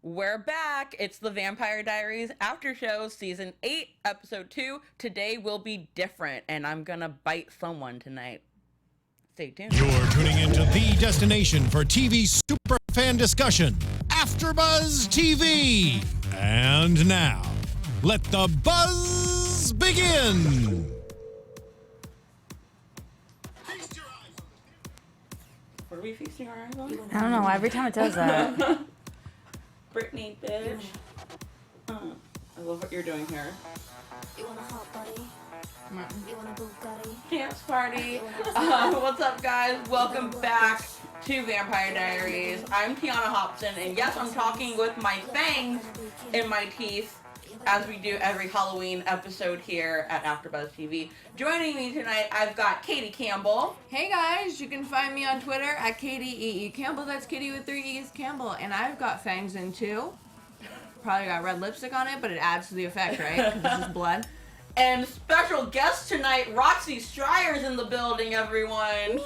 We're back. It's the Vampire Diaries After Show, Season 8, Episode 2. Today will be different, and I'm gonna bite someone tonight. Stay tuned. You're tuning into the destination for TV superfan discussion, AFTERBUZZ TV. And now, let the buzz begin. What are we feasting our eyes on? I don't know. Every time it does that. Brittany, bitch. I love what you're doing here. You want a hot buddy? You want a Bugatti? Dance party. What's up, guys? Welcome back to Vampire Diaries. I'm Tiona Hobson, and yes, I'm talking with my fangs in my teeth, as we do every Halloween episode here at AFTERBUZZ TV. Joining me tonight, I've got Katie Campbell. Hey guys, you can find me on Twitter at Katie E.E. Campbell. That's Katie with 3 E's Campbell. And I've got fangs in too. Probably got red lipstick on it, but it adds to the effect, right? 'Cause this is blood. And special guest tonight, Roxy Striar's in the building, everyone.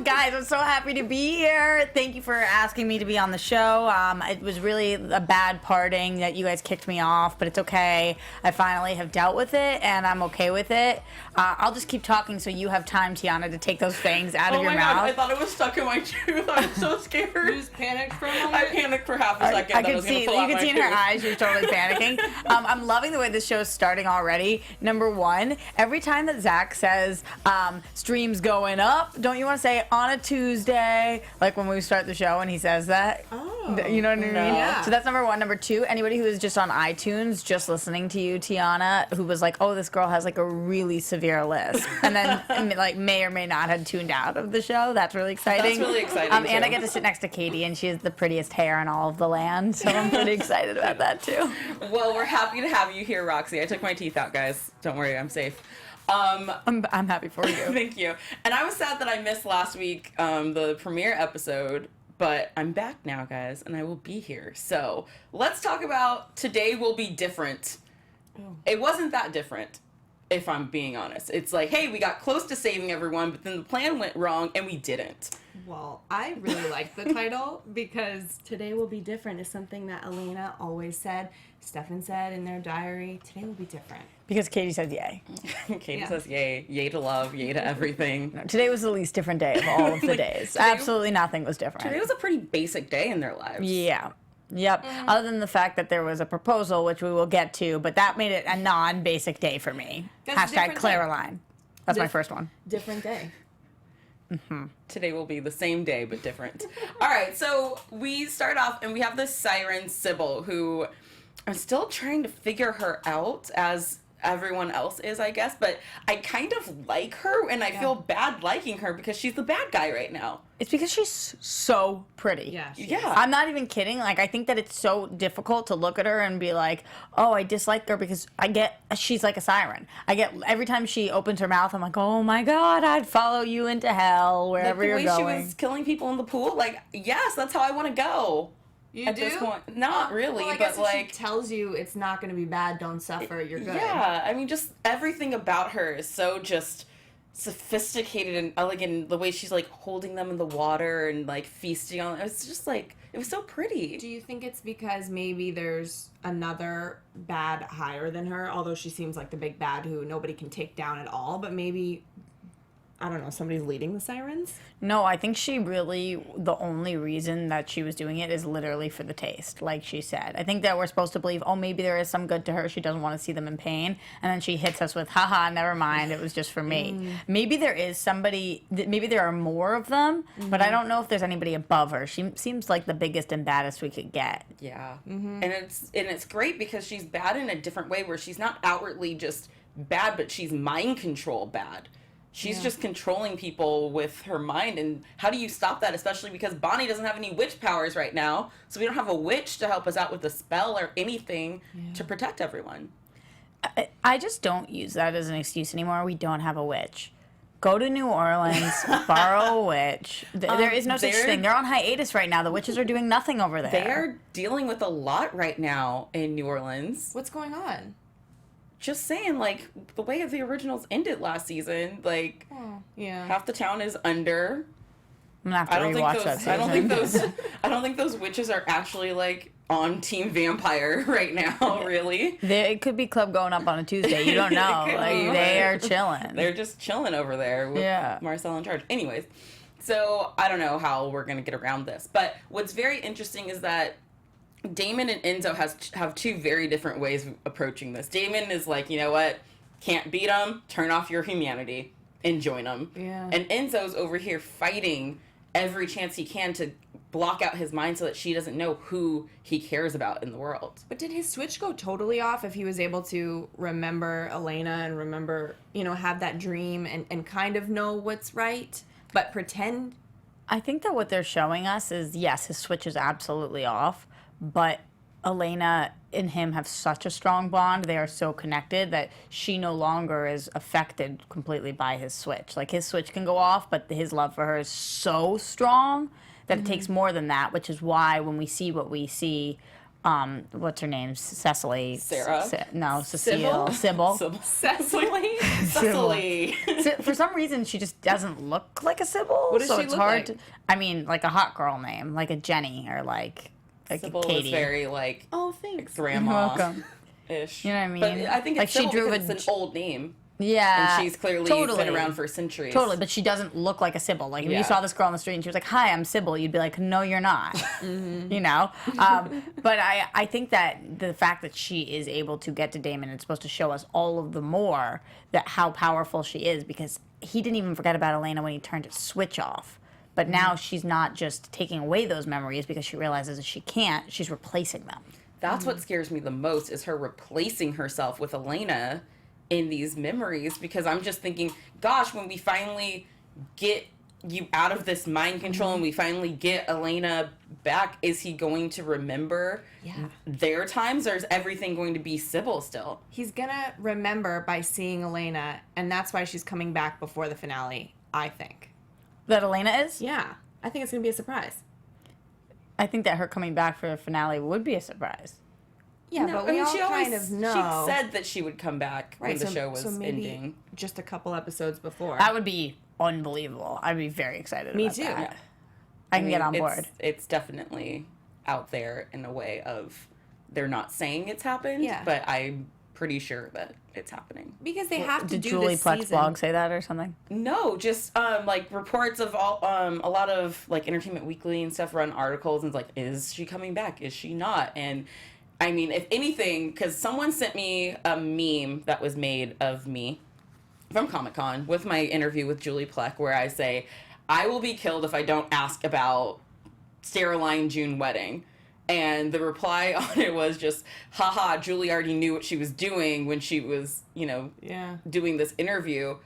Guys, I'm so happy to be here. Thank you for asking me to be on the show. It was really a bad parting that you guys kicked me off, but it's okay. I finally have dealt with it, and I'm okay with it. I'll just keep talking so you have time, Tiana, to take those fangs out of your mouth. Oh my god, I thought it was stuck in my tooth. I was so scared. You just panicked for a moment? I panicked for half a second. I could see, you could see in her eyes, she was totally panicking. I'm loving the way this show is starting already. Number one, every time that Zach says, stream's going up, don't you want to say on a Tuesday, like when we start the show and he says that? Oh. You know what I mean? Yeah. So that's number one. Number two, anybody who is just on iTunes, just listening to you, Tiana, who was like, oh, this girl has like a really severe lisp, and then like may or may not have tuned out of the show. That's really exciting. That's really exciting, And I too. get to sit next to Katie, and she has the prettiest hair in all of the land, so I'm pretty excited about that too. Well, we're happy to have you here, Roxy. I took my teeth out, guys. Don't worry, I'm safe. I'm happy for you. Thank you. And I was sad that I missed last week, the premiere episode, but I'm back now, guys, and I will be here. So let's talk about Today Will Be Different. It wasn't that different, if I'm being honest. It's like, hey, we got close to saving everyone, but then the plan went wrong, and we didn't. Well, I really like the title because Today Will Be Different is something that Elena always said, Stefan said in their diary, today will be different. Because Katie said yay. Katie Yeah. says yay. Yay to love, yay to everything. No, today was the least different day of all of the days. Absolutely nothing was different. Today was a pretty basic day in their lives. Yeah. Yep. Other than the fact that there was a proposal, which we will get to, but that made it a non-basic day for me. That's a Hashtag different Claraline. That's my first one. Different day. Today will be the same day, but different. All right, so we start off, and we have this Siren, Sybil, who I'm still trying to figure her out, as everyone else is, I guess, but I kind of like her, and I feel bad liking her because she's the bad guy right now. It's because she's so pretty. Yeah. Yeah. I'm not even kidding. Like, I think that it's so difficult to look at her and be like, oh, I dislike her because she's like a siren. Every time she opens her mouth, I'm like, oh my God, I'd follow you into hell wherever you're Like the way going. she was killing people in the pool, like, yes, that's how I want to go. You At do? this point. Not really, Well, I but guess if like... she tells you it's not going to be bad, don't suffer, you're good. Yeah, I mean, just everything about her is so just sophisticated and elegant. The way she's like holding them in the water and like feasting on them. It's just like, it was so pretty. Do you think it's because maybe there's another bad higher than her, although she seems like the big bad who nobody can take down at all, but maybe, I don't know, somebody's leading the sirens? No, I think the only reason that she was doing it is literally for the taste, like she said. I think that we're supposed to believe, oh, maybe there is some good to her. She doesn't want to see them in pain. And then she hits us with, haha, never mind. It was just for me. Maybe there is maybe there are more of them, but I don't know if there's anybody above her. She seems like the biggest and baddest we could get. Yeah. And it's great because she's bad in a different way where she's not outwardly just bad, but she's mind control bad. She's just controlling people with her mind, and how do you stop that? Especially because Bonnie doesn't have any witch powers right now, so we don't have a witch to help us out with a spell or anything to protect everyone. I just don't use that as an excuse anymore. We don't have a witch. Go to New Orleans, borrow a witch. There is no such thing. They're on hiatus right now. The witches are doing nothing over there. They are dealing with a lot right now in New Orleans. What's going on? Just saying, like, the way the originals ended last season, like, Yeah. half the town is under I'm gonna have to I don't think rewatch that those. I don't season. think those. I don't think those witches are actually like on Team Vampire right now. Really, It could be club going up on a Tuesday. You don't know. It could Like be. they are chilling. they're just chilling over there with Yeah. Marcel in charge. Anyways, so I don't know how we're gonna get around this, but what's very interesting is that Damon and Enzo have two very different ways of approaching this. Damon is like, you know what, can't beat them, turn off your humanity and join them. Yeah. And Enzo's over here fighting every chance he can to block out his mind so that she doesn't know who he cares about in the world. But did his switch go totally off if he was able to remember Elena and remember, have that dream and kind of know what's right, but pretend? I think that what they're showing us is, yes, his switch is absolutely off, but Elena and him have such a strong bond. They are so connected that she no longer is affected completely by his switch. Like, his switch can go off, but his love for her is so strong that it takes more than that, which is why when we see what we see, what's her name? Cecily? Sarah? No, Cecile. Sybil. Cecily? Cecily. For some reason, she just doesn't look like a Sybil. What does so she it's look hard like? to, I mean, like a hot girl name, like a Jenny or like Sybil a Katie. was very like Oh, thanks. grandma welcome. ish. You know what I mean? But I think it's Like, she Sybil drew because a- it's an old name. Yeah. And she's clearly been around for centuries. Totally, but she doesn't look like a Sybil. Like, if Yeah. you saw this girl on the street and she was like, "Hi, I'm Sybil," you'd be like, "No, you're not." You know? But I think that the fact that she is able to get to Damon, it's supposed to show us all of the more that how powerful she is, because he didn't even forget about Elena when he turned his switch off. But now she's not just taking away those memories because she realizes that she can't, she's replacing them. That's what scares me the most, is her replacing herself with Elena in these memories, because I'm just thinking, gosh, when we finally get you out of this mind control and we finally get Elena back, is he going to remember their times, or is everything going to be Sybil still? He's gonna remember by seeing Elena, and that's why she's coming back before the finale, I think. That Elena is? Yeah. I think it's gonna be a surprise. I think that her coming back for the finale would be a surprise. Yeah, No, but we all she kind of know. She said that she would come back when the show was so maybe ending. just a couple episodes before. That would be unbelievable. I'd be very excited Me about too. that. Yeah. I can get on it's- board. It's definitely out there in a way of they're not saying it's happened, Yeah. but I'm pretty sure that it's happening. Because they have to Did do Julie this Plex season. blog say that or something? No, just like reports of all a lot of like Entertainment Weekly and stuff run articles and it's like, is she coming back? Is she not? And I mean, if anything, because someone sent me a meme that was made of me from Comic-Con with my interview with Julie Plec, where I say, I will be killed if I don't ask about Stereline June wedding. And the reply on it was just, haha, Julie already knew what she was doing when she was, Yeah. doing this interview.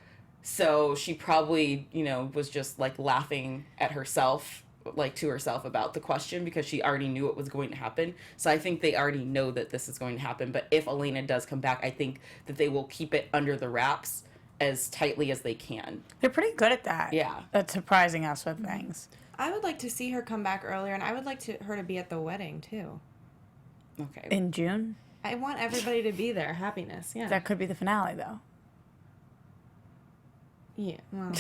So she probably, was just like laughing at herself, like to herself about the question, because she already knew what was going to happen. So I think they already know that this is going to happen. But if Elena does come back, I think that they will keep it under the wraps as tightly as they can. They're pretty good at that. Yeah. At surprising us with things. I would like to see her come back earlier, and I would like her to be at the wedding, too. Okay. In June? I want everybody to be there. Happiness, yeah. That could be the finale, though. Yeah, well,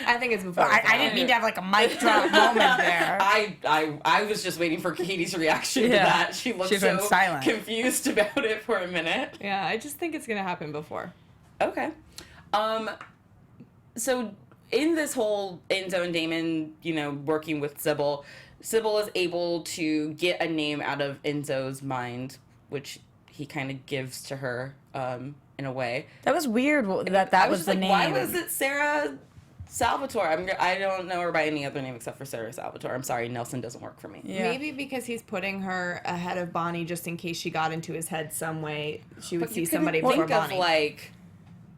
I think it's before. I didn't mean to have like a mic drop moment there. I was just waiting for Katie's reaction to Yeah. that. She looked She went so silent. confused about it for a minute. Yeah, I just think it's going to happen before. Okay. So in this whole Enzo and Damon, working with Sybil is able to get a name out of Enzo's mind, which he kind of gives to her, in a way. That was weird that I was just the like, name. why was it Sarah Salvatore? I don't know her by any other name except for Sarah Salvatore. I'm sorry, Nelson doesn't work for me. Yeah. Maybe because he's putting her ahead of Bonnie just in case she got into his head some way, she would But see you couldn't somebody before think Bonnie. of like,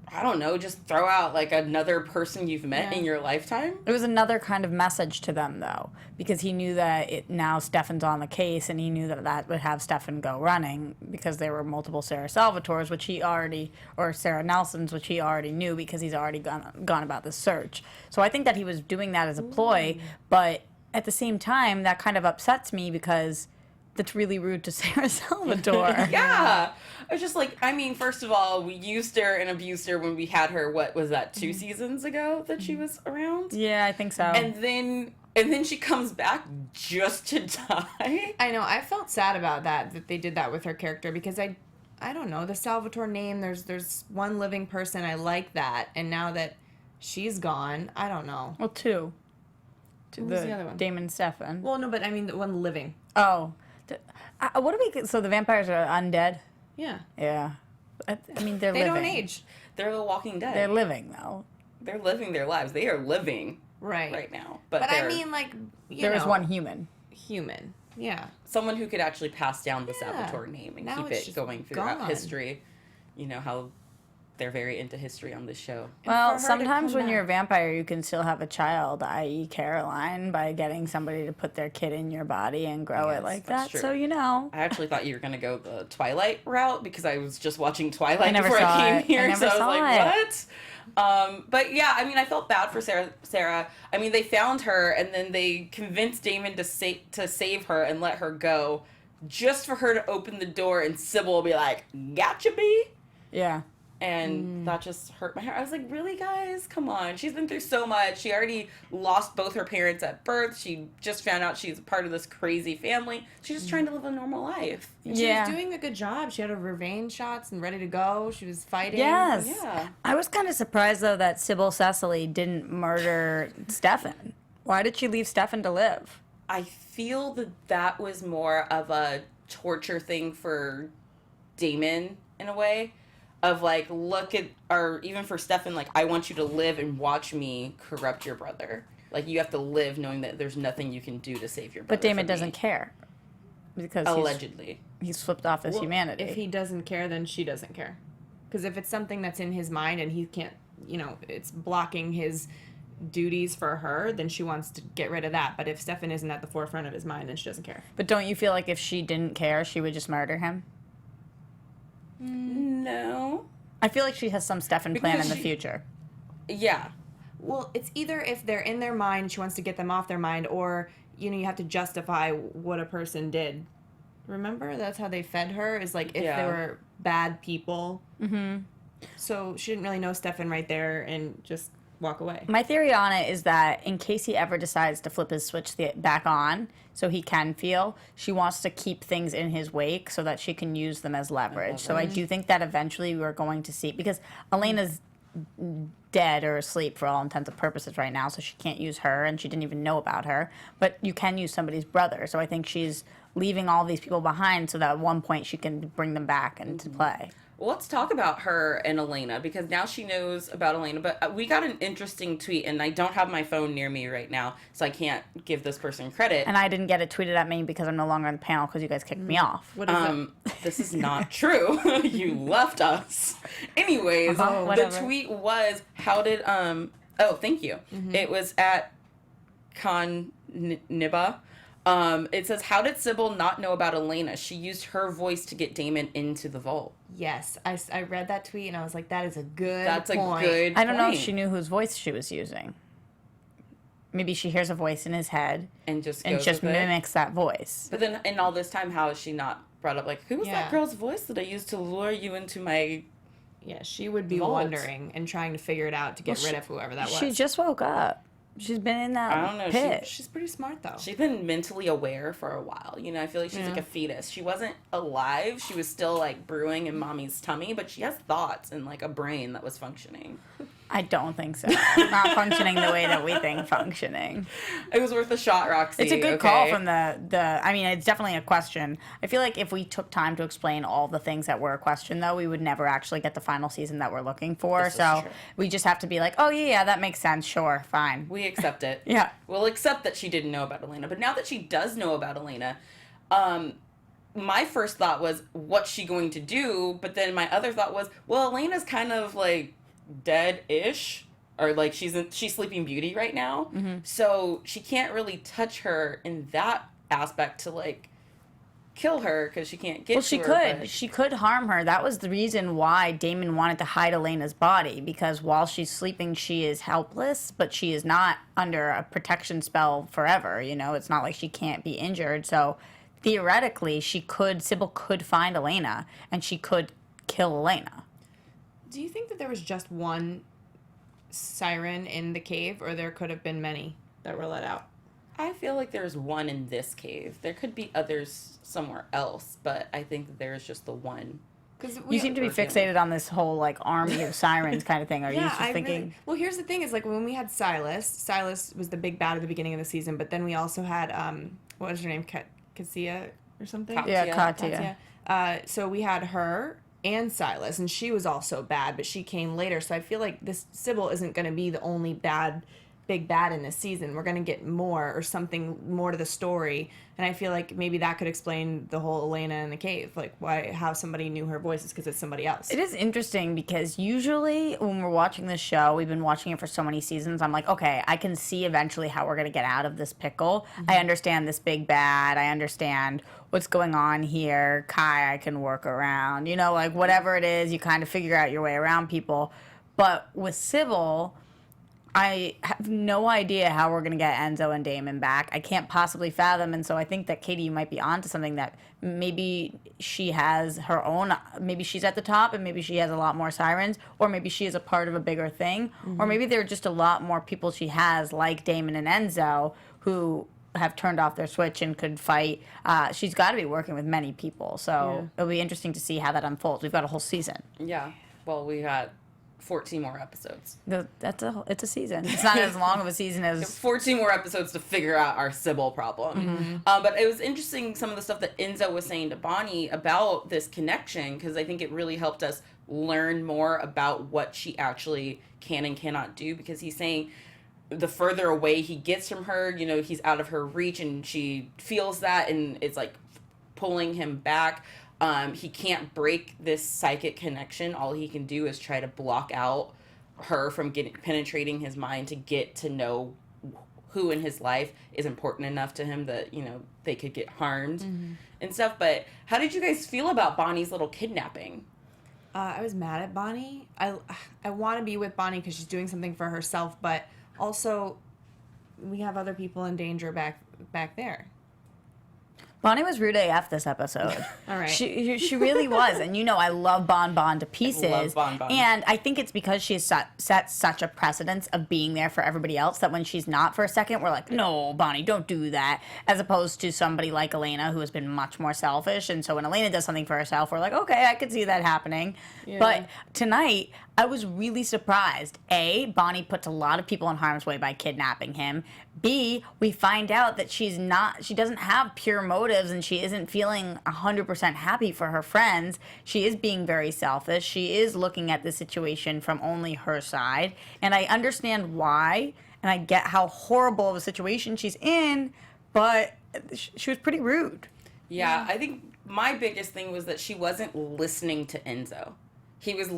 I don't know, just throw out like another person you've met Yeah. in your lifetime. It was another kind of message to them, though, because he knew that now Stefan's on the case, and he knew that would have Stefan go running, because there were multiple Sarah Salvatores, or Sarah Nelsons, which he already knew because he's already gone about the search. So I think that he was doing that as a ploy, but at the same time, that kind of upsets me because That's really rude to Sarah Salvatore. Yeah. I was just like, I mean, first of all, we used her and abused her when we had her, what was that, 2 seasons ago that she was around? Yeah, I think so. And then she comes back just to die. I know. I felt sad about that they did that with her character, because I don't know, the Salvatore name, there's one living person, I like that, and now that she's gone, I don't know. Well, two. Who's the other one? Damon and Stefan. Well, no, but I mean the one living. Oh. What do we... So the vampires are undead? Yeah. Yeah. I mean, they're They living. don't age. They're the Walking Dead. They're living, though. They're living their lives. They are living right now. But I mean, like, There is one human. Human. Yeah. someone who could actually pass down the Yeah. Salvatore name and Now keep it's it just going throughout gone. history. You know how they're very into history on this show. Well, for her to sometimes come when you're a back. vampire, you can still have a child, i.e. Caroline, by getting somebody to put their kid in your body and grow Yes, it like that's that. true. So, you know. I actually thought you were going to go the Twilight route because I was just watching Twilight never before saw I came it. I here. never So I was saw like, it. what? But yeah, I mean, I felt bad for Sarah. I mean, they found her and then they convinced Damon to save her and let her go just for her to open the door and Sybil will be like, gotcha, bee. Yeah. And that just hurt my heart. I was like, really, guys? Come on. She's been through so much. She already lost both her parents at birth. She just found out she's a part of this crazy family. She's just trying to live a normal life. And she Yeah. was doing a good job. She had her vein shots and ready to go. She was fighting. Yes. Yeah. I was kind of surprised, though, that Sybil Cecily didn't murder Stefan. Why did she leave Stefan to live? I feel that was more of a torture thing for Damon, in a way. Of like, look at, or even for Stefan, like, I want you to live and watch me corrupt your brother. Like, you have to live knowing that there's nothing you can do to save your brother. But Damon from doesn't me. care. Because Allegedly. he's flipped off his humanity. If he doesn't care, then she doesn't care. Because if it's something that's in his mind and he can't, you know, it's blocking his duties for her, then she wants to get rid of that. But if Stefan isn't at the forefront of his mind, then she doesn't care. But don't you feel like if she didn't care, she would just murder him? No. I feel like she has some Stefan plan Because in the she- future. Yeah. Well, it's either if they're in their mind, she wants to get them off their mind, or, you know, you have to justify what a person did. Remember? That's how they fed her, is like if Yeah. they were bad people. Mm-hmm. So she didn't really know Stefan right there and just walk away. My theory on it is that in case he ever decides to flip his switch back on so he can feel, she wants to keep things in his wake so that she can use them as leverage. So I do think that eventually we're going to see, because Elena's dead or asleep for all intents and purposes right now, so she can't use her, and she didn't even know about her. But you can use somebody's brother, so I think she's leaving all these people behind so that at one point she can bring them back into play. Well, let's talk about her and Elena, because now she knows about Elena. But we got an interesting tweet, and I don't have my phone near me right now, so I can't give this person credit. And I didn't get it tweeted at me because I'm no longer on the panel because you guys kicked me off. What is it? This is not true. You left us. Anyways, the whatever. tweet was, how did, thank you. It was at Niba. It says, how did Sybil not know about Elena? She used her voice to get Damon into the vault. Yes, I read that tweet and I was like, that is a good That's point. a good I don't know if point. she knew whose voice she was using. Maybe she hears a voice in his head And just and goes just with it. mimics that voice. But then in all this time, how is she not brought up, like, who was Yeah. that girl's voice that I used to lure you into my... Yeah, she would be Vault. wondering and trying to figure it out to get rid of whoever that was. She just woke up. She's been in that I don't know, pit. She's pretty smart though. She's been mentally aware for a while. You know, I feel like she's like a fetus. She wasn't alive. She was still, like, brewing in mommy's tummy, but she has thoughts and, like, a brain that was functioning. I don't think so. Not functioning the way that we think functioning. It was worth a shot, Roxy. It's a good okay? call from the. I mean, it's definitely a question. I feel like if we took time to explain all the things that were a question, though, we would never actually get the final season that we're looking for. This is So true. we just have to be like, oh, yeah, that makes sense. Sure, fine. We accept it. Yeah. We'll accept that she didn't know about Elena. But now that she does know about Elena, my first thought was, what's she going to do? But then my other thought was, well, Elena's kind of, like, dead-ish. Or, like, she's Sleeping Beauty right now. Mm-hmm. So she can't really touch her in that aspect to, like, kill her because she can't get Well, to she her. could. but- She could harm her. That was the reason why Damon wanted to hide Elena's body, because while she's sleeping, she is helpless, but she is not under a protection spell forever. You know, it's not like she can't be injured. So theoretically, Sybil could find Elena, and she could kill Elena. Do you think that there was just one Siren in the cave, or there could have been many that were let out? I feel like there's one in this cave. There could be others somewhere else, but I think that there's just the one. Because You seem to be fixated on this whole, like, army of sirens kind of thing. Are you just thinking... Really, well, here's the thing, is, like, when we had Silas was the big bad at the beginning of the season, but then we also had, what was her name? Cassia or something? Yeah, Katya. So we had her and Silas, and she was also bad, but she came later. So I feel like this Sybil isn't going to be the only big bad in this season. We're going to get more or something more to the story, and I feel like maybe that could explain the whole Elena in the cave, like how somebody knew her voice is because it's somebody else. It is interesting because usually when we're watching this show, we've been watching it for so many seasons, I'm like, okay, I can see eventually how we're going to get out of this pickle. Mm-hmm. I understand this big bad. I understand what's going on here. Kai, I can work around. You know, like whatever it is, you kind of figure out your way around people. But with Sybil, I have no idea how we're going to get Enzo and Damon back. I can't possibly fathom, and so I think that, Katie, you might be onto something, that maybe she has her own, maybe she's at the top and maybe she has a lot more sirens, or maybe she is a part of a bigger thing, or maybe there are just a lot more people she has, like Damon and Enzo, who have turned off their switch and could fight. She's got to be working with many people, so it'll be interesting to see how that unfolds. We've got a whole season. Yeah. Well, we got 14 more episodes. It's a season. It's not as long of a season as 14 more episodes to figure out our Sybil problem. But it was interesting, some of the stuff that Enzo was saying to Bonnie about this connection, because I think it really helped us learn more about what she actually can and cannot do, because he's saying the further away he gets from her, you know, he's out of her reach, and she feels that, and it's like pulling him back. He can't break this psychic connection. All he can do is try to block out her from penetrating his mind to get to know who in his life is important enough to him that, you know, they could get harmed and stuff. But how did you guys feel about Bonnie's little kidnapping? I was mad at Bonnie. I want to be with Bonnie because she's doing something for herself, but also we have other people in danger back there. Bonnie was rude AF this episode. All right. She really was. And you know, I love Bon Bon to pieces. I love Bon Bon. And I think it's because she's set such a precedence of being there for everybody else that when she's not for a second, we're like, no, Bonnie, don't do that. As opposed to somebody like Elena, who has been much more selfish. And so when Elena does something for herself, we're like, okay, I could see that happening. Yeah. But tonight, I was really surprised. A, Bonnie puts a lot of people in harm's way by kidnapping him. B, we find out that she doesn't have pure motives, and she isn't feeling 100% happy for her friends. She is being very selfish. She is looking at the situation from only her side. And I understand why, and I get how horrible of a situation she's in, but she was pretty rude. Yeah, I think my biggest thing was that she wasn't listening to Enzo. He was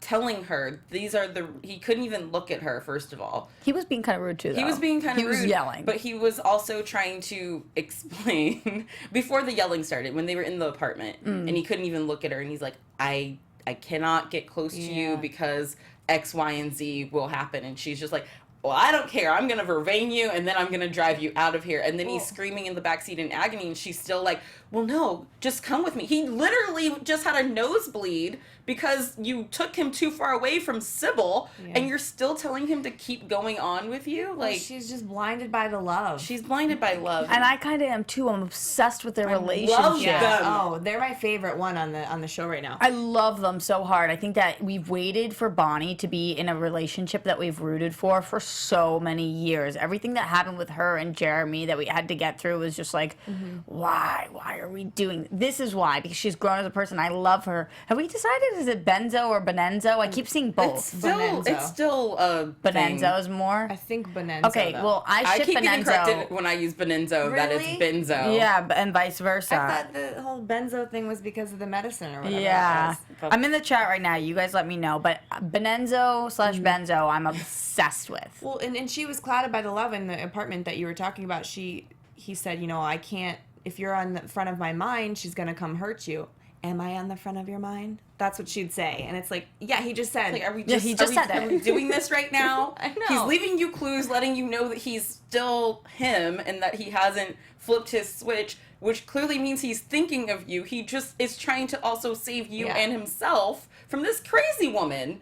telling her, he couldn't even look at her, first of all. He was being kind of rude, too, though. He was being kind of rude. He was yelling. But he was also trying to explain, before the yelling started, when they were in the apartment, and he couldn't even look at her, and he's like, I cannot get close to you because X, Y, and Z will happen. And she's just like, well, I don't care. I'm going to vervain you, and then I'm going to drive you out of here. And then he's screaming in the backseat in agony, and she's still like, well, no, just come with me. He literally just had a nosebleed because you took him too far away from Sybil, and you're still telling him to keep going on with you? Like, well, she's just blinded by the love. She's blinded by love. And I kind of am, too. I'm obsessed with their relationship. Love them. Oh, they're my favorite one on the show right now. I love them so hard. I think that we've waited for Bonnie to be in a relationship that we've rooted for so many years. Everything that happened with her and Jeremy that we had to get through was just like, why are we doing this? Is why, because she's grown as a person. I love her. Have we decided, is it Benzo or Benenzo? I keep seeing both. It's still Benenzo's more. I think Benenzo. Okay, though. well, I ship keep getting Benenzo corrected when I use Benenzo that it's Really? Benzo. Yeah, and vice versa. I thought the whole benzo thing was because of the medicine or whatever. Yeah, it was. I'm in the chat right now. You guys let me know. But Benenzo/Benzo, I'm obsessed with. Well, and she was clouded by the love in the apartment that you were talking about. He said, you know, I can't. If you're on the front of my mind, she's gonna come hurt you. am I on the front of your mind? That's what she'd say. And it's like, yeah, he just said. Like, are we Yeah, just, he just said are it. we doing this right now? I know. He's leaving you clues, letting you know that he's still him and that he hasn't flipped his switch, which clearly means he's thinking of you. He just is trying to also save you Yeah. and himself from this crazy woman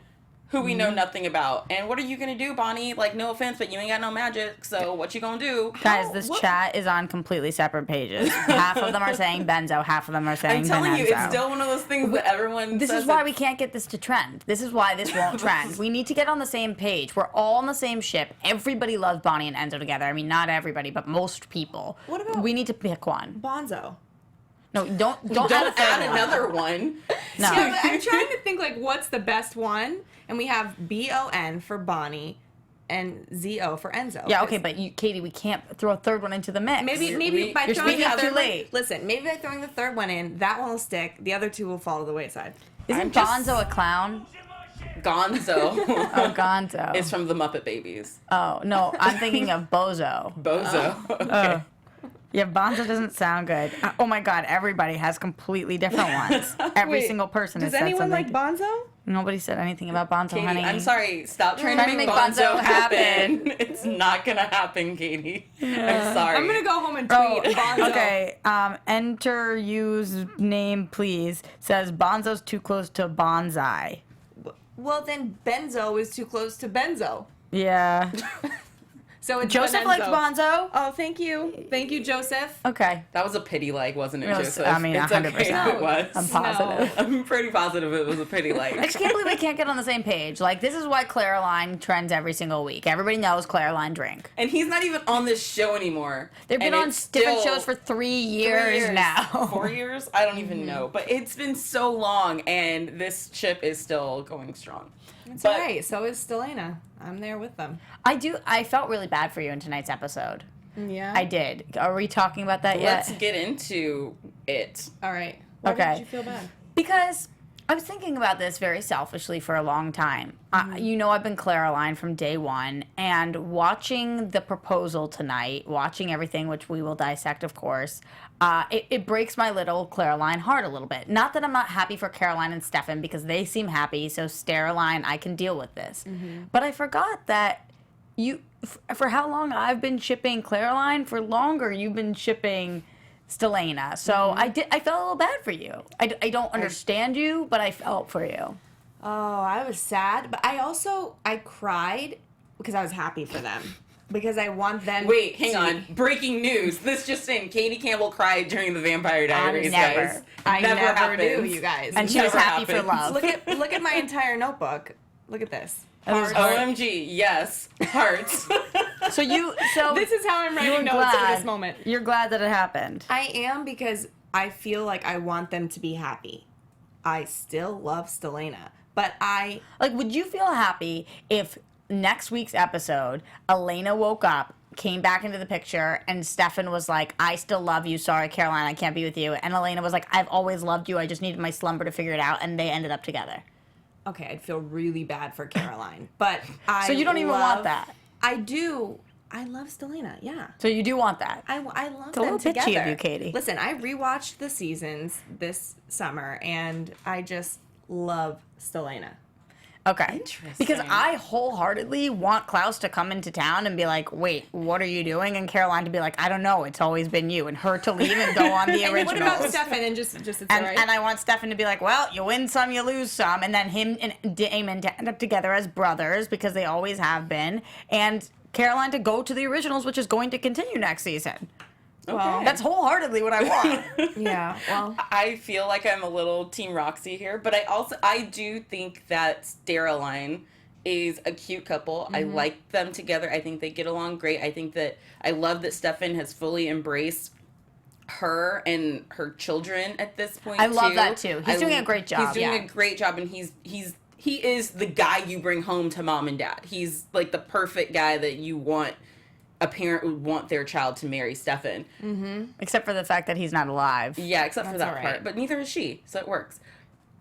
who we know nothing about. And what are you gonna do, Bonnie? Like, no offense, but you ain't got no magic, so what you gonna do? Guys, this chat is on completely separate pages. Half of them are saying benzo, half of them are saying I'm telling you, it's Benenzo. still one of those things that everyone This says is why that- we can't get this to trend. This is why this won't trend. We need to get on the same page. We're all on the same ship. Everybody loves Bonnie and Enzo together. I mean, not everybody, but most people. What about- We need to pick one. Bonzo. No, don't Don't add a third add one. another one. No. Yeah, but I'm trying to think, like, what's the best one? And we have BON for Bonnie and ZO for Enzo. Yeah, okay, but Katie, we can't throw a third one into the mix. Maybe by you're throwing speaking the up third too one, late. listen, maybe by throwing the third one in, that one will stick. The other two will fall to the wayside. Isn't I'm just- Bonzo a clown? Gonzo Oh, Gonzo. is from the Muppet Babies. Oh, no, I'm thinking of Bozo. Bozo. Okay. Yeah, Bonzo doesn't sound good. Oh my God, everybody has completely different ones. Every Wait, single person Does has said anyone something. like Bonzo? Nobody said anything about Bonzo, Katie, honey. I'm sorry. Stop trying Trying to make Bonzo happen. It's not gonna happen, Katie. I'm sorry. I'm gonna go home and Oh, tweet Bonzo. okay. Enter use name, please. Says Bonzo's too close to bonsai. Well, then Benzo is too close to Benzo. Yeah. So it's Joseph Benenzo. likes Bonzo. Oh, thank you. Thank you, Joseph. Okay. That was a pity like, wasn't it, It was- Joseph? I mean, it's 100%. okay if it was. I'm positive. I'm pretty positive it was a pity like. I just can't believe we can't get on the same page. Like, this is why Claraline trends every single week. Everybody knows Claraline drink. And he's not even on this show anymore. They've been And on it's different still shows for 3 3 years now. 4 years? I don't even know. But it's been so long, and this ship is still going strong. It's But- all right. So is Stelena. I'm there with them. I felt really bad for you in tonight's episode. Yeah. I did. Are we talking about that yet? Let's get into it. All right. Why Okay. did you feel bad? Because I was thinking about this very selfishly for a long time. You know, I've been Claraline from day one, and watching the proposal tonight, watching everything, which we will dissect, of course, it breaks my little Claraline heart a little bit. Not that I'm not happy for Caroline and Stefan, because they seem happy, so Stereline, I can deal with this. But I forgot that for how long I've been shipping Claraline, for longer you've been shipping Stelena. So I felt a little bad for you. I don't understand you, but I felt for you. Oh, I was sad, but I cried because I was happy for them. Because I want them Wait, hang to- on. Breaking news. This just in. Katie Campbell cried during the Vampire Diaries, never. guys. I never do, happens. you guys. And she was Never happy for happens. love. Look at my entire notebook. Look at this. was Hearts. OMG, yes. Hearts. So This is how I'm you're writing notes at this moment. You're glad that it happened. I am, because I feel like I want them to be happy. I still love Stelena, but Like, would you feel happy if next week's episode, Elena woke up, came back into the picture, and Stefan was like, I still love you, sorry, Caroline, I can't be with you. And Elena was like, I've always loved you, I just needed my slumber to figure it out, and they ended up together. okay, I'd feel really bad for Caroline, but I So you don't even want that? I do. I love Stelena, yeah. So you do want that. I love a them little bitchy of together. you, Katie. Listen, I rewatched the seasons this summer, and I just love Stelena. Okay. Interesting. Because I wholeheartedly want Klaus to come into town and be like, wait, what are you doing? And Caroline to be like, I don't know, it's always been you. And her to leave and go on the And originals. what about Stefan and just it's And, alright? and I want Stefan to be like, well, you win some, you lose some. And then him and Damon to end up together as brothers, because they always have been. And Caroline to go to the originals, which is going to continue next season. Well, That's wholeheartedly what I want. yeah. Well, I feel like I'm a little Team Roxy here, but I do think that Stereline is a cute couple. I like them together. I think they get along great. I love that Stefan has fully embraced her and her children at this point. I love that too. He's doing a great job. He's doing Yeah. a great job, and he is the guy you bring home to mom and dad. He's like the perfect guy that you want. A parent would want their child to marry Stefan. Except for the fact that he's not alive. Yeah, except for That's that all part. right. But neither is she, so it works.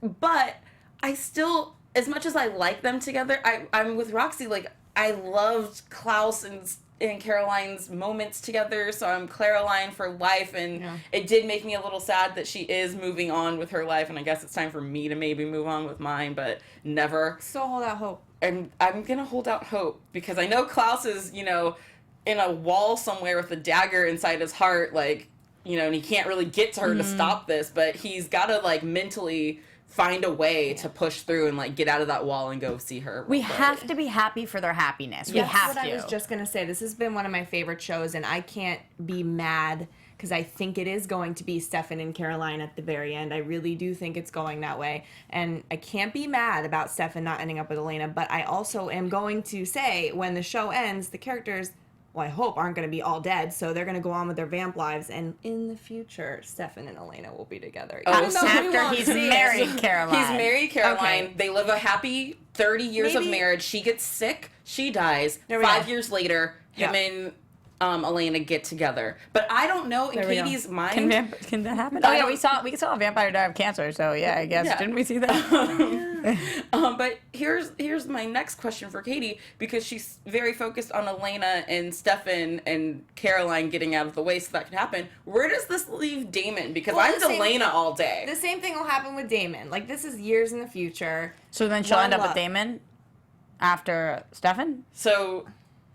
But I still, as much as I like them together, I'm with Roxy. Like, I loved Klaus and Caroline's moments together, so I'm Caroline for life, and it did make me a little sad that she is moving on with her life, and I guess it's time for me to maybe move on with mine, but never. So hold out hope. And I'm gonna hold out hope, because I know Klaus is, you know, in a wall somewhere with a dagger inside his heart, like, you know, and he can't really get to her to stop this, but he's gotta, like, mentally find a way to push through and, like, get out of that wall and go see her. We have to be happy for their happiness. We have That's to. what I was just going to say. This has been one of my favorite shows, and I can't be mad because I think it is going to be Stefan and Caroline at the very end. I really do think it's going that way. And I can't be mad about Stefan not ending up with Elena, but I also am going to say when the show ends, the characters, well, I hope, aren't going to be all dead, so they're going to go on with their vamp lives, and in the future, Stefan and Elena will be together. After he's married Caroline. He's married Caroline. Okay. They live a happy 30 years of Maybe- marriage. She gets sick. She dies. There we 5 go. years later, him and Elena get together. But I don't know in There we go. Katie's mind. Can that happen? Oh yeah, we saw a vampire die of cancer. So yeah, I guess didn't we see that? But here's my next question for Katie, because she's very focused on Elena and Stefan and Caroline getting out of the way so that could happen. Where does this leave Damon? Because Well, I'm the same- Elena all day. The same thing will happen with Damon. Like, this is years in the future. So then she'll One end up with love. Damon after Stefan. So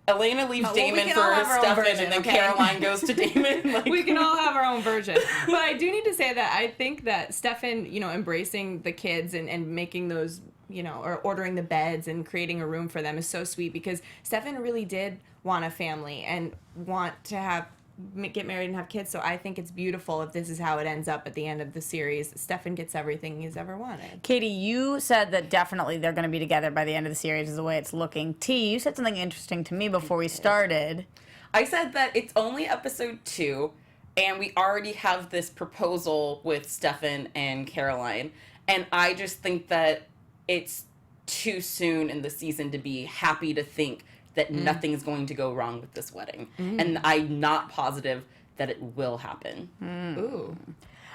Elena leaves we Damon can all have for our own Stefan, version, and then okay? Caroline goes to Damon. Like, We can all have our own version. But I do need to say that I think that Stefan, you know, embracing the kids and making those, you know, or ordering the beds and creating a room for them is so sweet, because Stefan really did want a family and want to get married and have kids. So I think it's beautiful if this is how it ends up at the end of the series. Stefan gets everything he's ever wanted. Katie, you said that definitely they're going to be together by the end of the series is the way it's looking. T, you said something interesting to me before we started. I said that it's only episode 2, and we already have this proposal with Stefan and Caroline, and I just think that it's too soon in the season to be happy to think that nothing is going to go wrong with this wedding. And I'm not positive that it will happen. Ooh.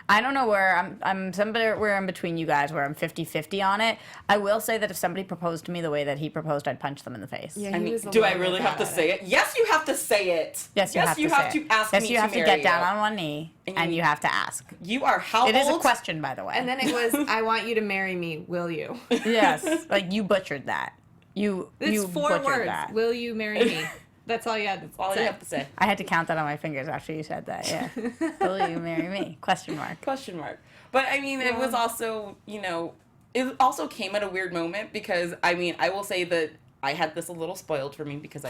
I don't know where I'm somewhere in between you guys where I'm 50-50 on it. I will say that if somebody proposed to me the way that he proposed, I'd punch them in the face. Yeah, I he mean, was a do I little really have to bad at say it? Yes, you have to say it. Yes, you have to say ask it. me Yes, you have to marry get down you. on one knee and you have to ask. You are how It old? is a question, by the way. And then it was, I want you to marry me, will you? Yes, like you butchered that. You It's 4 butchered words. that. Will you marry me? That's all you had to All say. you have to say. I had to count that on my fingers after you said that. Yeah. Will you marry me? Question mark. Question mark. But I mean, it was also, you know, it also came at a weird moment, because I mean, I will say that I had this a little spoiled for me because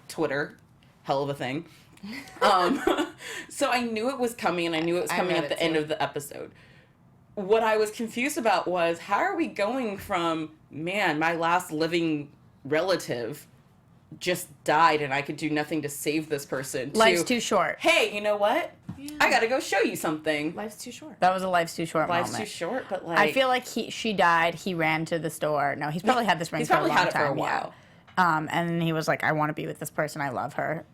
Twitter, hell of a thing. So I knew it was coming, and I knew it was I coming read at the it end too. of the episode. What I was confused about was, how are we going from, man, my last living relative just died and I could do nothing to save this person, Life's to, too short. hey, you know what? I gotta go show you something. Life's too short. That was a life's too short Life's moment. too short, but like, I feel like she died. He ran to the store. No, he's probably had this ring he's for a probably long had it time. for a while. Yeah. And he was like, I want to be with this person. I love her.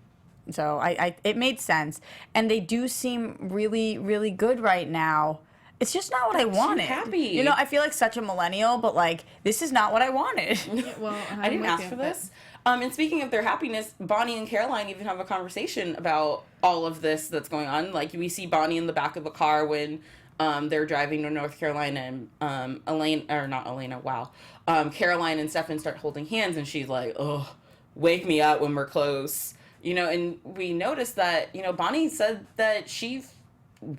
So it made sense. And they do seem really, really good right now. It's just not what I wanted. happy. You know, I feel like such a millennial, but like, this is not what I wanted. Well, I didn't ask for this. And speaking of their happiness, Bonnie and Caroline even have a conversation about all of this that's going on. Like, we see Bonnie in the back of the car when they're driving to North Carolina, and Caroline and Stefan start holding hands, and she's like, oh, wake me up when we're close. You know, and we noticed that, you know, Bonnie said that she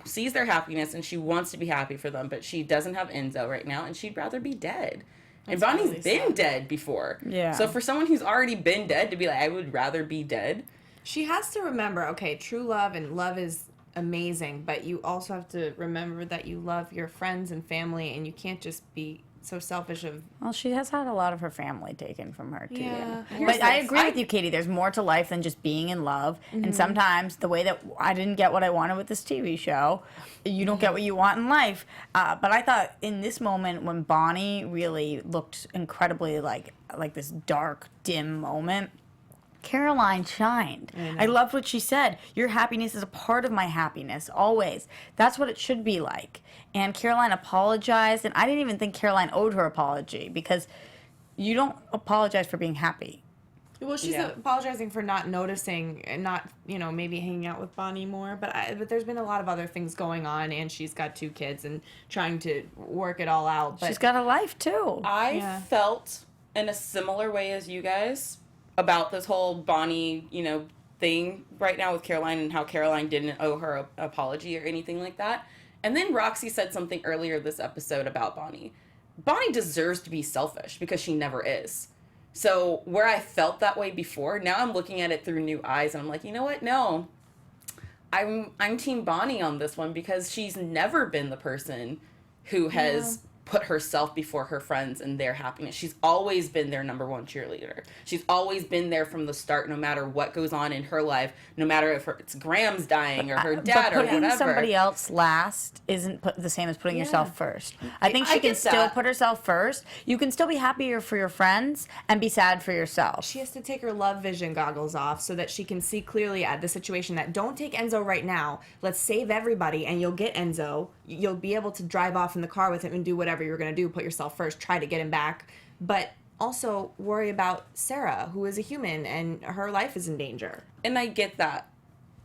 sees their happiness and she wants to be happy for them, but she doesn't have Enzo right now, and she'd rather be dead. And Bonnie's really been sad. dead before. Yeah. So for someone who's already been dead to be like, I would rather be dead. She has to remember, okay, true love and love is amazing, but you also have to remember that you love your friends and family, and you can't just be so selfish of... Well, she has had a lot of her family taken from her, too. Yeah. But I agree with you, Katie. There's more to life than just being in love. And sometimes the way that I didn't get what I wanted with this TV show, you don't get what you want in life. But I thought in this moment when Bonnie really looked incredibly like this dark, dim moment, Caroline shined. I loved what she said. Your happiness is a part of my happiness, always. That's what it should be like. And Caroline apologized, and I didn't even think Caroline owed her apology, because you don't apologize for being happy. Well, she's apologizing for not noticing and not, maybe hanging out with Bonnie more. But there's been a lot of other things going on, and she's got 2 kids and trying to work it all out. But she's got a life too. I felt in a similar way as you guys about this whole Bonnie, thing right now with Caroline and how Caroline didn't owe her an apology or anything like that. And then Roxy said something earlier this episode about Bonnie. Bonnie deserves to be selfish because she never is. So where I felt that way before, now I'm looking at it through new eyes and I'm like, you know what? No, I'm Team Bonnie on this one because she's never been the person who has put herself before her friends and their happiness. She's always been their number one cheerleader. She's always been there from the start, no matter what goes on in her life, no matter if it's Graham's dying or her dad or whatever. Putting somebody else last isn't the same as putting yourself first. I think she can still put herself first. You can still be happier for your friends and be sad for yourself. She has to take her love vision goggles off so that she can see clearly at the situation that don't take Enzo right now. Let's save everybody and you'll get Enzo. You'll be able to drive off in the car with him and do whatever you're going to do. Put yourself first. Try to get him back. But also worry about Sarah, who is a human, and her life is in danger. And I get that.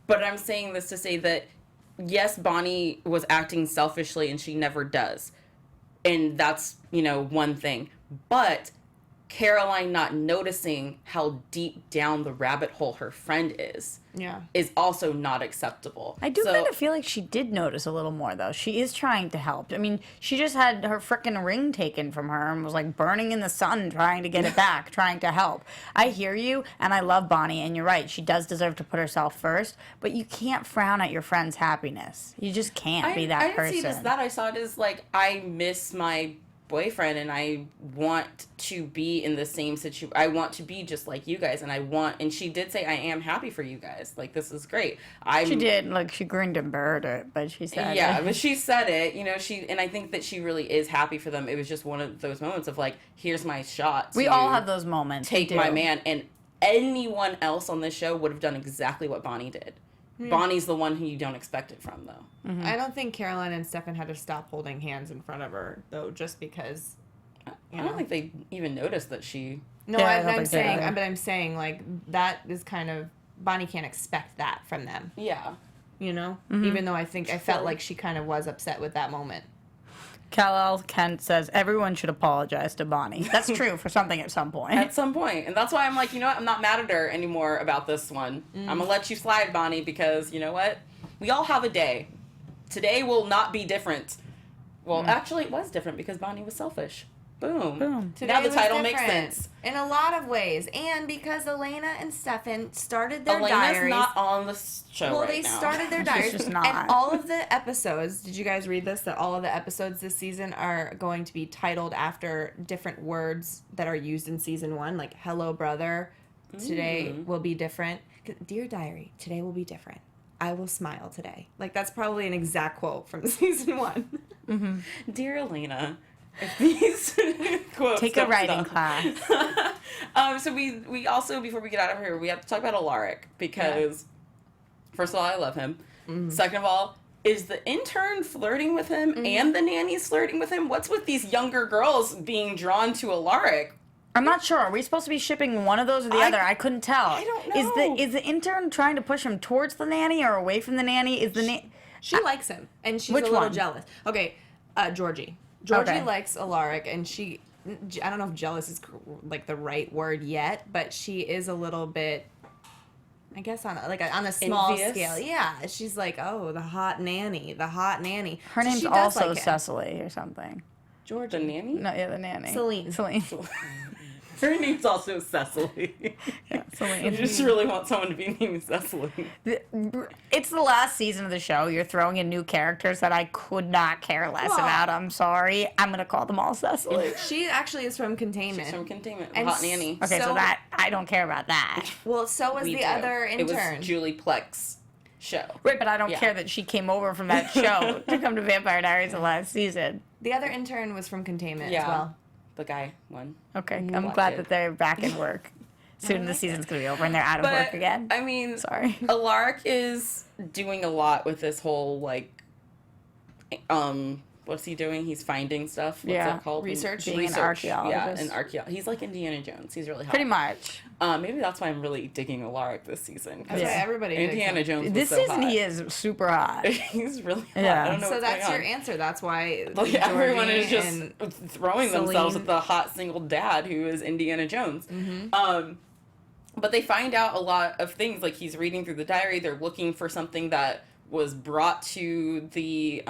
But I'm saying this to say that, yes, Bonnie was acting selfishly and she never does. And that's, one thing. But Caroline not noticing how deep down the rabbit hole her friend is also not acceptable. I do kind of feel like she did notice a little more, though. She is trying to help. I mean, she just had her frickin' ring taken from her and was, like, burning in the sun trying to get it back, trying to help. I hear you, and I love Bonnie, and you're right. She does deserve to put herself first, but you can't frown at your friend's happiness. You just can't be that person. I didn't see it as that. I saw it as, like, I miss my boyfriend and I want to be in the same situation. I want to be just like you guys, and she did say, I am happy for you guys. Like, this is great. She did, like, she grinned and burned it, but she said it. But she said it, and I think that she really is happy for them. It was just one of those moments of, like, here's my shot. We all have those moments. Take my man. And anyone else on this show would have done exactly what Bonnie did. Bonnie's the one who you don't expect it from, though. I don't think Caroline and Stefan had to stop holding hands in front of her, though, just because. I don't think they even noticed that she. No, I'm saying, like, that is kind of. Bonnie can't expect that from them. Yeah. Even though I felt like she kind of was upset with that moment. Kal-El Kent says everyone should apologize to Bonnie. That's true for something at some point. At some point. And that's why I'm like, I'm not mad at her anymore about this one. I'm going to let you slide, Bonnie, because you know what? We all have a day. Today will not be different. Well, actually, it was different because Bonnie was selfish. Boom. Today now the title makes sense. In a lot of ways. And because Elena and Stefan started their diaries. Elena's not on the show Well, they started their diaries. She's just not. And all of the episodes, did you guys read this? That all of the episodes this season are going to be titled after different words that are used in season 1. Like, hello, brother. Today will be different. Dear diary, today will be different. I will smile today. Like, that's probably an exact quote from season 1. Dear Elena. If these quotes take a writing class. So we also, before we get out of here, we have to talk about Alaric because first of all, I love him. Second of all, is the intern flirting with him and the nanny's flirting with him? What's with these younger girls being drawn to Alaric? I'm not sure. Are we supposed to be shipping one of those or the other? I couldn't tell. I don't know. Is the intern trying to push him towards the nanny or away from the nanny? She likes him, and she's a little jealous. Okay, Georgie. Georgie likes Alaric, and I don't know if jealous is like the right word yet, but she is a little bit, I guess, on a small scale. Yeah, she's like, oh, the hot nanny. Her name's also Cecily or something. Georgia. The nanny? No, yeah, the nanny. Celine. Her name's also Cecily. Yeah, Celine. I just really want someone to be named Cecily. It's the last season of the show. You're throwing in new characters that I could not care less about. I'm sorry. I'm going to call them all Cecily. She actually is from Containment. She's from Containment. Hot nanny. Okay, so that, I don't care about that. Well, so was the other intern. It was Julie Plec's show. Right, but I don't care that she came over from that show to come to Vampire Diaries the last season. The other intern was from Containment as well. The guy won. Okay, I'm glad that they're back in work. Soon the season's going to be over and they're out of work again. I mean, sorry. Alaric is doing a lot with this whole, like What's he doing? He's finding stuff. What's Yeah. that called? Research? Being an archaeologist. Yeah, an archaeologist. He's like Indiana Jones. He's really hot. Pretty much. Maybe that's why I'm really digging Alaric this season. 'Cause That's why everybody digs Indiana him. Jones was This so season hot. he is super hot. He's really hot. Yeah. I don't know So what's that's going your on. answer. That's why Like, everyone Georgie is just and throwing themselves Celine. at the hot single dad who is Indiana Jones. But they find out a lot of things. Like, he's reading through the diary. They're looking for something that was brought to the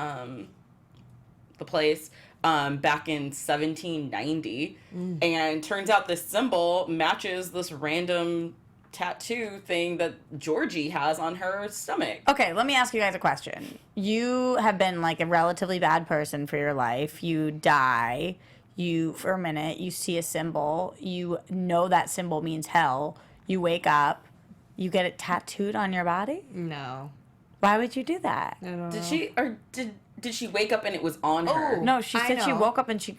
place back in 1790. And turns out this symbol matches this random tattoo thing that Georgie has on her stomach. Okay, let me ask you guys a question. You have been like a relatively bad person for your life. You die. You, for a minute, you see a symbol. You know that symbol means hell. You wake up. You get it tattooed on your body? No. Why would you do that? I don't know. Did she, or did she wake up and it was on her? No, she I said she know. woke up and she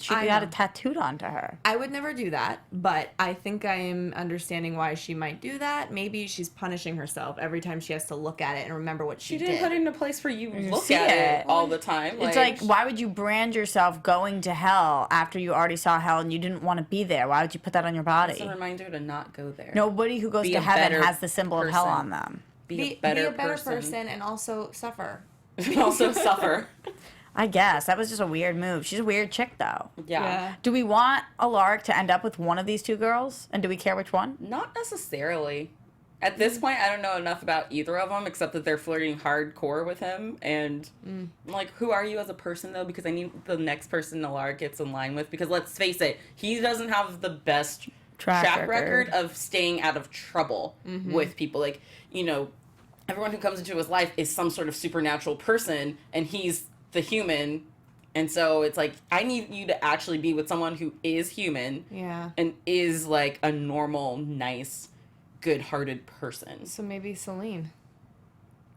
I got know. it tattooed onto her. I would never do that, but I think I am understanding why she might do that. Maybe she's punishing herself every time she has to look at it and remember what she She didn't did. put it in a place where you look see at it it. all the time. It's like, why would you brand yourself going to hell after you already saw hell and you didn't want to be there? Why would you put that on your It's body? a reminder to not go there. Nobody who goes Be to a heaven better has the symbol of hell person. on them. Be a better person and also suffer. Also suffer. I guess. That was just a weird move. She's a weird chick, though. Yeah. Do we want Alaric to end up with one of these two girls? And do we care which one? Not necessarily. At this point, I don't know enough about either of them, except that they're flirting hardcore with him. And, like, who are you as a person, though? Because I need the next person Alaric gets in line with. Because let's face it, he doesn't have the best track record of staying out of trouble with people. Like, you know, everyone who comes into his life is some sort of supernatural person, and he's the human. And so it's like, I need you to actually be with someone who is human Yeah. and is like a normal, nice, good-hearted person. So maybe Celine.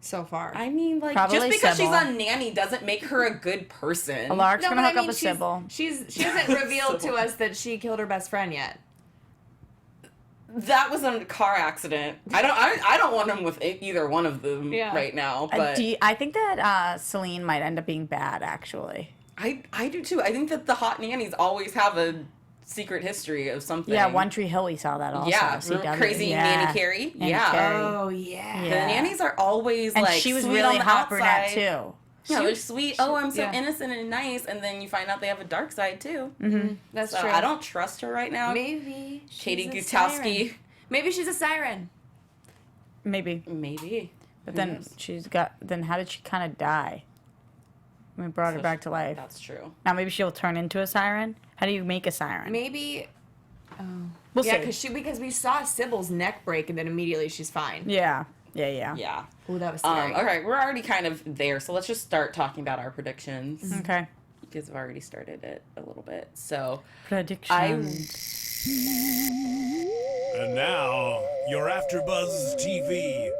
So far. I mean, like, Probably just because Sybil. she's a nanny doesn't make her a good person. Alaric's No, going to but hook I up mean, with Sybil. she hasn't revealed to Sybil. us that she killed her best friend yet. That was a car accident. I don't want him with either one of them Yeah. right now. But I think that Celine might end up being bad, actually. I do too. I think that the hot nannies always have a secret history of something. Yeah, One Tree Hill, we saw that also. Yeah, CW. crazy Yeah. Nanny Carey. Nanny Yeah. Carey. Oh, yeah. The Yeah. nannies are always And like she was sweet really on the hot brunette, outside. too. Yeah, they're sweet. Oh, I'm so yeah. innocent and nice, and then you find out they have a dark side too. That's So true. I don't trust her right now. Maybe she's Katie a Gutowski. siren. Maybe she's a siren. Maybe. Maybe. But Who then knows? then how did she kind of die? We brought her So back to life. That's true. Now maybe she'll turn into a siren? How do you make a siren? Maybe. We'll Yeah, see. because we saw Sybil's neck break and then immediately she's fine. Yeah. Yeah. Oh, that was scary. All right, we're already kind of there, so let's just start talking about our predictions. Okay. Because I've already started it a little bit. So Predictions. And now, your AfterBuzz TV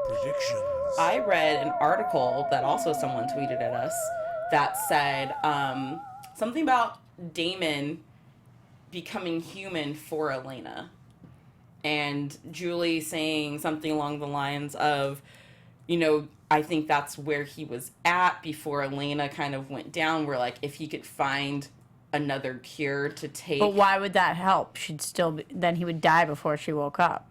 predictions. I read an article that also someone tweeted at us that said something about Damon becoming human for Elena. And Julie saying something along the lines of, you know, I think that's where he was at before Elena kind of went down, where, like, if he could find another cure to take. But why would that help? Then he would die before she woke up.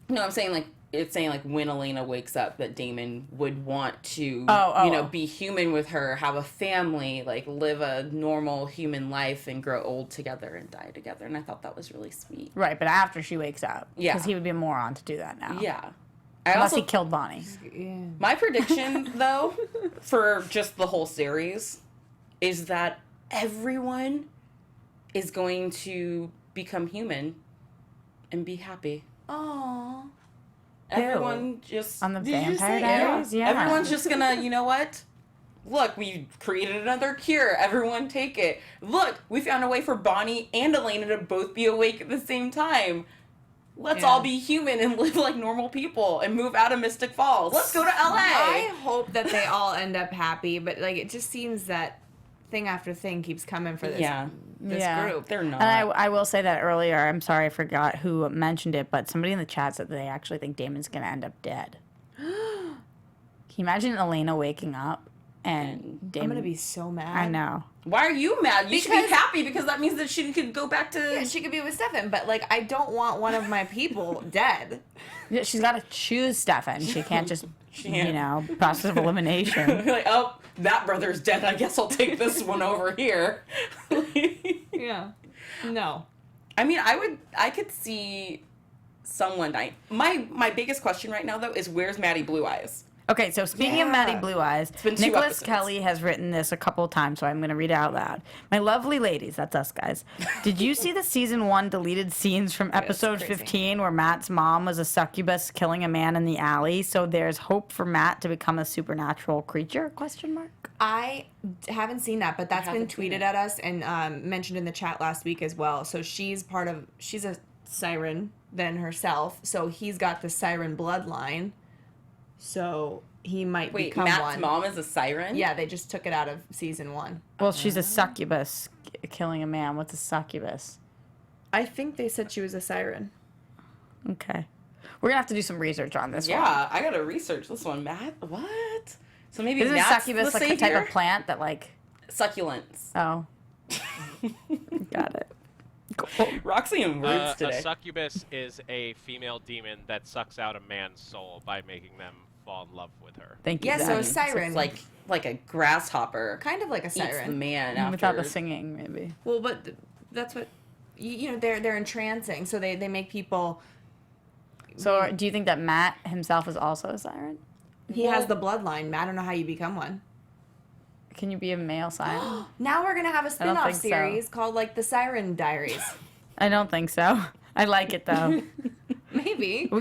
No, I'm saying, like, it's saying, like, when Elena wakes up, that Damon would want to, be human with her, have a family, like, live a normal human life and grow old together and die together. And I thought that was really sweet. Right, but after she wakes up. Yeah. Because he would be a moron to do that now. Yeah. Unless he killed Bonnie. Yeah. My prediction, though, for just the whole series is that everyone is going to become human and be happy. Aww. Everyone just... On the Did you Vampire say Diaries? Yeah. Everyone's just gonna, you know what? Look, we created another cure. Everyone take it. Look, we found a way for Bonnie and Elena to both be awake at the same time. Let's Yeah. all be human and live like normal people and move out of Mystic Falls. Let's go to LA. I hope that they all end up happy, but like it just seems that thing after thing keeps coming for this group. They're not. And I will say that earlier, I'm sorry I forgot who mentioned it, but somebody in the chat said that they actually think Damon's going to end up dead. Can you imagine Elena waking up and I'm Damon. gonna be so mad. I know. Why are you mad? You should be Because- happy because that means that she could go back to. Yeah, she could be with Stefan, but like I don't want one of my people dead. Yeah, she's got to choose Stefan. She can't just, can't. process of elimination. Like, oh, that brother's dead. I guess I'll take this one over here. Yeah. No. I mean, I could see someone die. My biggest question right now though is where's Maddie Blue Eyes? Okay, so speaking of Yeah. Maddie Blue Eyes, been 2 Nicholas episodes. Kelly has written this a couple of times, so I'm going to read it out loud. My lovely ladies, that's us guys. Did you see the season 1 deleted scenes from episode crazy. 15 where Matt's mom was a succubus killing a man in the alley? So there's hope for Matt to become a supernatural creature? Question mark. I haven't seen that, but that's been haven't seen tweeted it. at us and mentioned in the chat last week as well. So she's a Siren then herself. So he's got the Siren bloodline. So he might Wait, become Matt's one. mom is a siren? Yeah, they just took it out of season 1. Well, she's a succubus killing a man. What's a succubus? I think they said she was a Siren. Okay. We're going to have to do some research on this one. Yeah, I gotta research this one. Matt, what? So maybe Isn't Matt's succubus the like a type savior? of plant that like... Succulents. Oh. Got it. Cool. Roxy and words A today. succubus is a female demon that sucks out a man's soul by making them fall in love with her. Thank you. Yeah, so Zach. a Siren. It's like a grasshopper Kind of like a eats the Siren. man after. Without the singing, maybe. Well, but that's what you know. They're entrancing, so they make people. So, do you think that Matt himself is also a siren? He has the bloodline. I don't know how you become one. Can you be a male siren? Now we're gonna have a don't spin-off think so. series called like the Siren Diaries. I don't think so. I like it though. Maybe.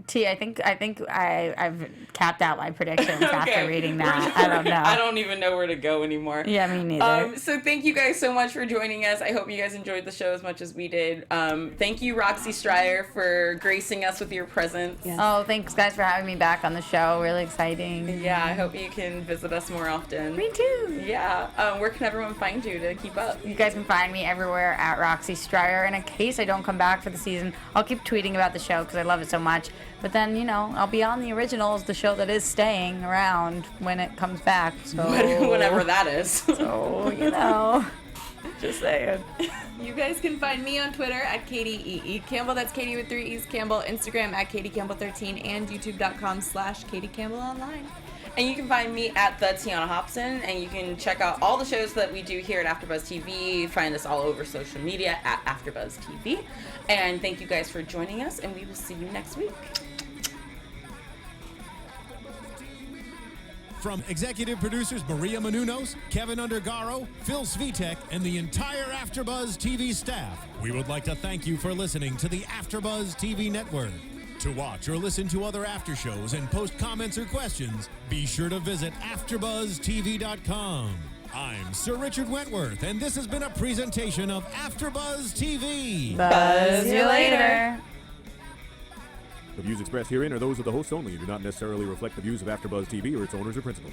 T, I think I've capped out my predictions after Okay. reading that. I don't know. I don't even know where to go anymore. Yeah, me neither. So thank you guys so much for joining us. I hope you guys enjoyed the show as much as we did. Thank you, Roxy Striar, for gracing us with your presence. Yeah. Oh, thanks guys for having me back on the show. Really exciting. Yeah, I hope you can visit us more often. Me too. Yeah. Where can everyone find you to keep up? You guys can find me everywhere at Roxy Striar. And in case I don't come back for the season, I'll keep tweeting about the show because I love it so much. But then, I'll be on the originals, the show that is staying around when it comes back. So Whenever that is. So, just saying. You guys can find me on Twitter at Katie E. Campbell. That's Katie with 3 E's Campbell. Instagram at Katie Campbell 13 and YouTube.com/Katie Campbell Online. And you can find me at the Tiona Hobson, and you can check out all the shows that we do here at AfterBuzz TV. Find us all over social media at AfterBuzz TV. And thank you guys for joining us, and we will see you next week. From executive producers Maria Menounos, Kevin Undergaro, Phil Svitek, and the entire AfterBuzz TV staff, we would like to thank you for listening to the AfterBuzz TV network. To watch or listen to other after shows and post comments or questions, be sure to visit AfterBuzzTV.com. I'm Sir Richard Wentworth, and this has been a presentation of AfterBuzz TV. Buzz you later. The views expressed herein are those of the hosts only and do not necessarily reflect the views of AfterBuzz TV or its owners or principals.